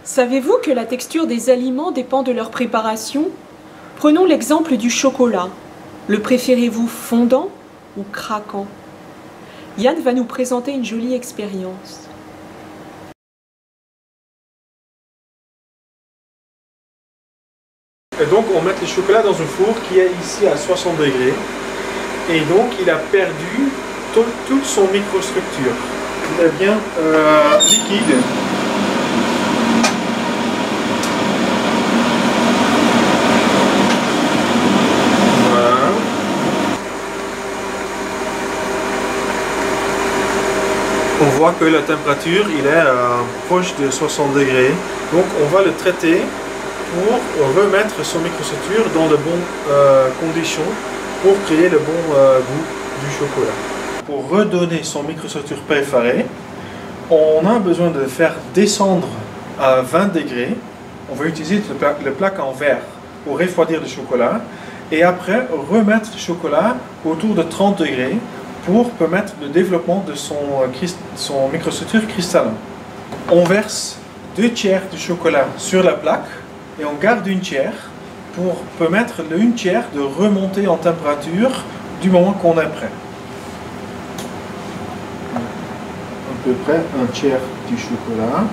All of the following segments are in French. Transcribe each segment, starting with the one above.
Savez-vous que la texture des aliments dépend de leur préparation? Prenons l'exemple du chocolat. Le préférez-vous fondant ou craquant? Yann va nous présenter une jolie expérience. Et donc on met le chocolat dans un four qui est ici à 60 degrés. Et donc il a perdu toute son microstructure. Il devient liquide. Voilà. On voit que la température il est proche de 60 degrés. Donc on va le traiter pour remettre son microstructure dans de bonnes conditions pour créer le bon goût du chocolat. Pour redonner son microstructure préférée, on a besoin de faire descendre à 20 degrés. On va utiliser le plaque en verre pour refroidir le chocolat et après remettre le chocolat autour de 30 degrés pour permettre le développement de son microstructure cristallin. On verse 2 tiers du chocolat sur la plaque et on garde 1 tiers pour permettre le 1 tiers de remonter en température du moment qu'on est prêt. À peu près 1 tiers du chocolat.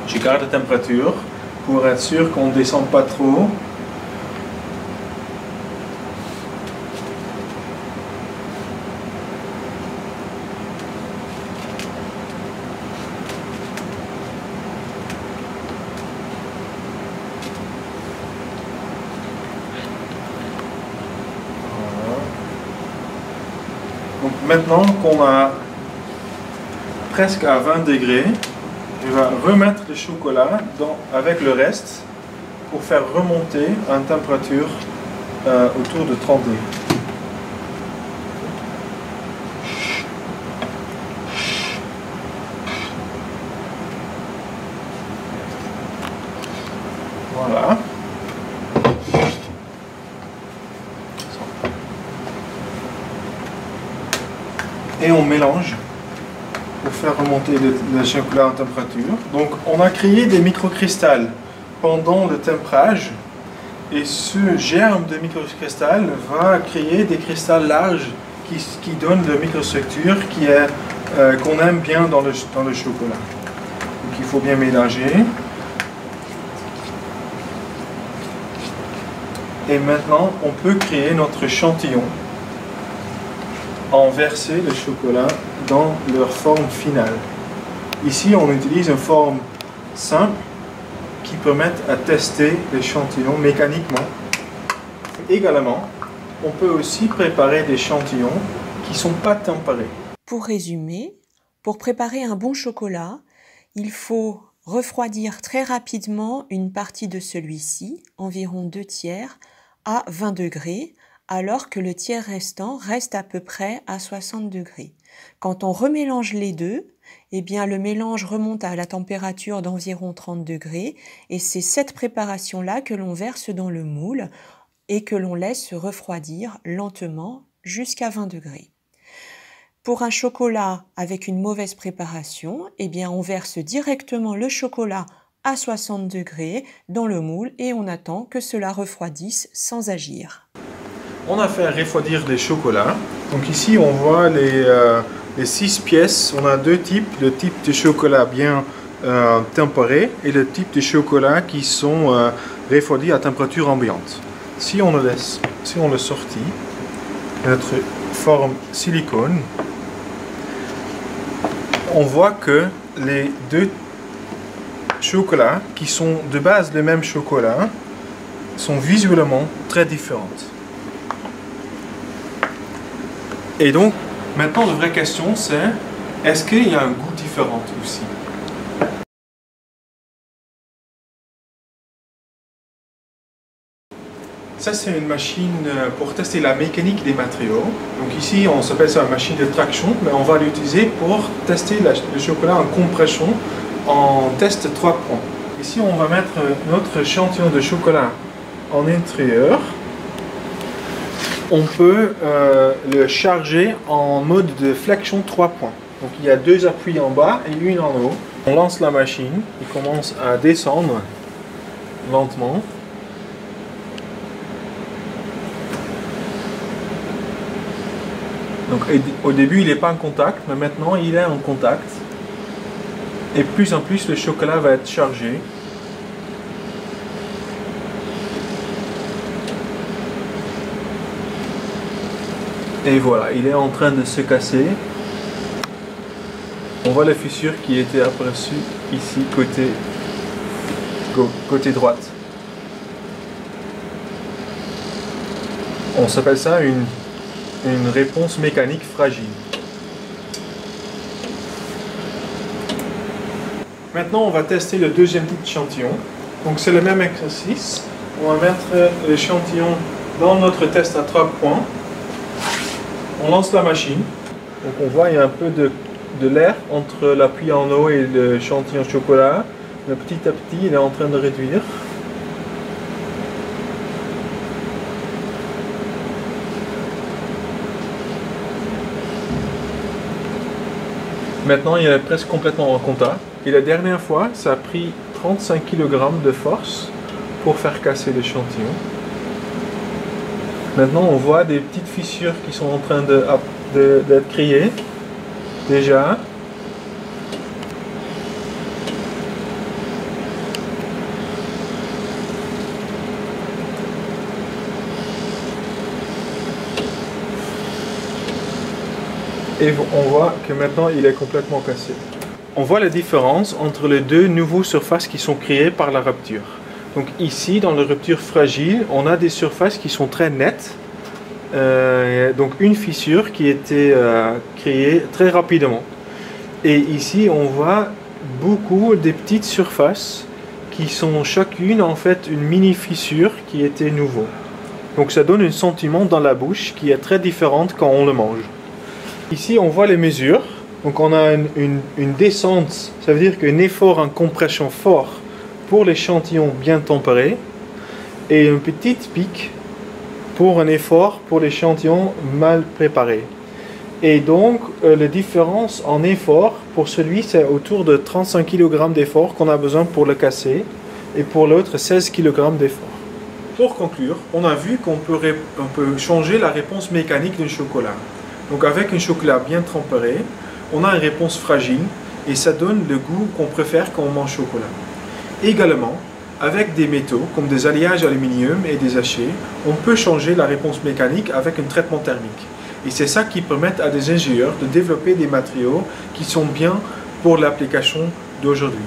Je garde la température pour être sûr qu'on ne descende pas trop. Donc maintenant qu'on a presque à 20 degrés, je vais remettre le chocolat avec le reste pour faire remonter à une température autour de 30 degrés. Voilà. Et on mélange pour faire remonter le chocolat en température. Donc on a créé des microcristals pendant le temperage et ce germe de microcristal va créer des cristals larges qui donnent la microstructure qu'on aime bien dans le chocolat. Donc il faut bien mélanger. Et maintenant on peut créer notre échantillon en verser le chocolat dans leur forme finale. Ici, on utilise une forme simple qui permet de tester l'échantillon mécaniquement. Également, on peut aussi préparer des échantillons qui ne sont pas tempérés. Pour résumer, pour préparer un bon chocolat, il faut refroidir très rapidement une partie de celui-ci, environ 2 tiers, à 20 degrés, alors que le tiers restant reste à peu près à 60 degrés. Quand on remélange les deux, eh bien le mélange remonte à la température d'environ 30 degrés et c'est cette préparation-là que l'on verse dans le moule et que l'on laisse refroidir lentement jusqu'à 20 degrés. Pour un chocolat avec une mauvaise préparation, eh bien on verse directement le chocolat à 60 degrés dans le moule et on attend que cela refroidisse sans agir. On a fait refroidir les chocolats. Donc ici on voit les 6 pièces. On a 2 types. Le type de chocolat bien tempéré et le type de chocolat qui sont refroidis à température ambiante. Si on le sortit, notre forme silicone, on voit que les 2 chocolats qui sont de base le même chocolat sont visuellement très différentes. Et donc, maintenant, la vraie question, c'est est-ce qu'il y a un goût différent aussi? Ça, c'est une machine pour tester la mécanique des matériaux. Donc ici, on s'appelle ça une machine de traction, mais on va l'utiliser pour tester le chocolat en compression en test 3 points. Ici, on va mettre notre échantillon de chocolat en intérieur. On peut le charger en mode de flexion 3 points. Donc il y a 2 appuis en bas et une en haut. On lance la machine, il commence à descendre lentement. Donc au début il n'est pas en contact, mais maintenant il est en contact. Et plus en plus le chocolat va être chargé. Et voilà, il est en train de se casser. On voit la fissure qui était aperçue ici côté droite. On s'appelle ça une réponse mécanique fragile. Maintenant on va tester le deuxième type d'échantillon. Donc c'est le même exercice. On va mettre l'échantillon dans notre test à 3 points. On lance la machine. Donc on voit il y a un peu de l'air entre l'appui en haut et l'échantillon chocolat. Mais petit à petit il est en train de réduire. Maintenant il est presque complètement en contact. Et la dernière fois ça a pris 35 kg de force pour faire casser l'échantillon. Maintenant on voit des petites fissures qui sont en train d'être créées déjà. Et on voit que maintenant il est complètement cassé. On voit la différence entre les deux nouveaux surfaces qui sont créées par la rupture. Donc ici, dans la rupture fragile, on a des surfaces qui sont très nettes. Donc une fissure qui était créée très rapidement. Et ici, on voit beaucoup des petites surfaces qui sont chacune en fait une mini fissure qui était nouveau. Donc ça donne un sentiment dans la bouche qui est très différente quand on le mange. Ici, on voit les mesures. Donc on a une descente, ça veut dire qu'un effort en compression fort pour l'échantillon bien tempéré et une petite pique pour un effort pour l'échantillon mal préparé. Et donc la différence en effort pour celui c'est autour de 35 kg d'effort qu'on a besoin pour le casser et pour l'autre 16 kg d'effort. Pour conclure, on a vu qu'on peut changer la réponse mécanique d'un chocolat. Donc avec un chocolat bien tempéré, on a une réponse fragile et ça donne le goût qu'on préfère quand on mange chocolat. Également, avec des métaux comme des alliages aluminium et des hachés, on peut changer la réponse mécanique avec un traitement thermique. Et c'est ça qui permet à des ingénieurs de développer des matériaux qui sont bien pour l'application d'aujourd'hui.